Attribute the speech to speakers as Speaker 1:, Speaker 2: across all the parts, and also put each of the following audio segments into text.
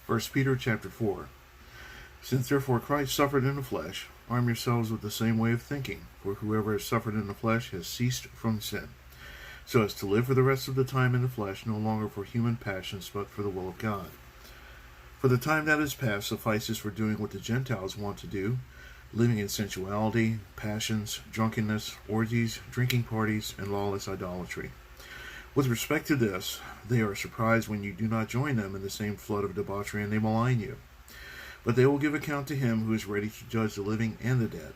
Speaker 1: 1 Peter chapter 4. Since therefore Christ suffered in the flesh, arm yourselves with the same way of thinking, for whoever has suffered in the flesh has ceased from sin, so as to live for the rest of the time in the flesh, no longer for human passions, but for the will of God. For the time that is past suffices for doing what the Gentiles want to do, living in sensuality, passions, drunkenness, orgies, drinking parties, and lawless idolatry. With respect to this, they are surprised when you do not join them in the same flood of debauchery, and they malign you. But they will give account to him who is ready to judge the living and the dead.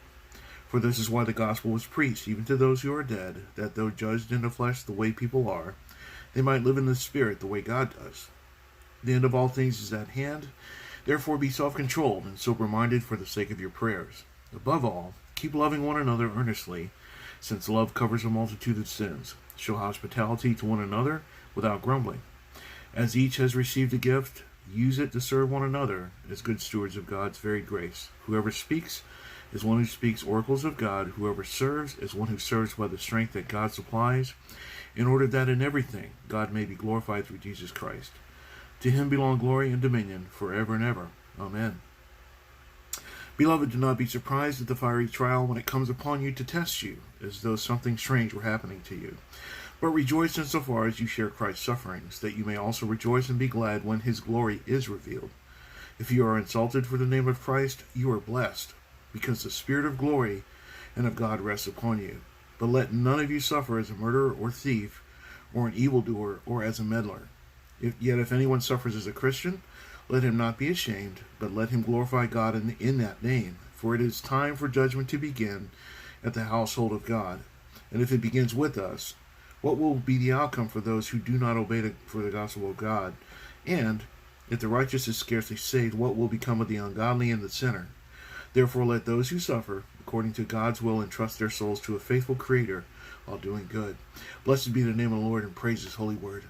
Speaker 1: For this is why the gospel was preached, even to those who are dead, that though judged in the flesh the way people are, they might live in the spirit the way God does. The end of all things is at hand. Therefore be self-controlled and sober-minded for the sake of your prayers. Above all, keep loving one another earnestly, since love covers a multitude of sins. Show hospitality to one another without grumbling. As each has received a gift, use it to serve one another as good stewards of God's varied grace. Whoever speaks is one who speaks oracles of God. Whoever serves is one who serves by the strength that God supplies, in order that in everything God may be glorified through Jesus Christ. To him belong glory and dominion forever and ever. Amen. Beloved, do not be surprised at the fiery trial when it comes upon you to test you, as though something strange were happening to you. But rejoice insofar as you share Christ's sufferings, that you may also rejoice and be glad when his glory is revealed. If you are insulted for the name of Christ, you are blessed, because the Spirit of glory and of God rests upon you. But let none of you suffer as a murderer or thief, or an evildoer, or as a meddler. Yet if anyone suffers as a Christian, let him not be ashamed, but let him glorify God in that name. For it is time for judgment to begin at the household of God. And if it begins with us, what will be the outcome for those who do not obey for the gospel of God? And if the righteous is scarcely saved, what will become of the ungodly and the sinner? Therefore let those who suffer according to God's will entrust their souls to a faithful Creator while doing good. Blessed be the name of the Lord, and praise his holy word.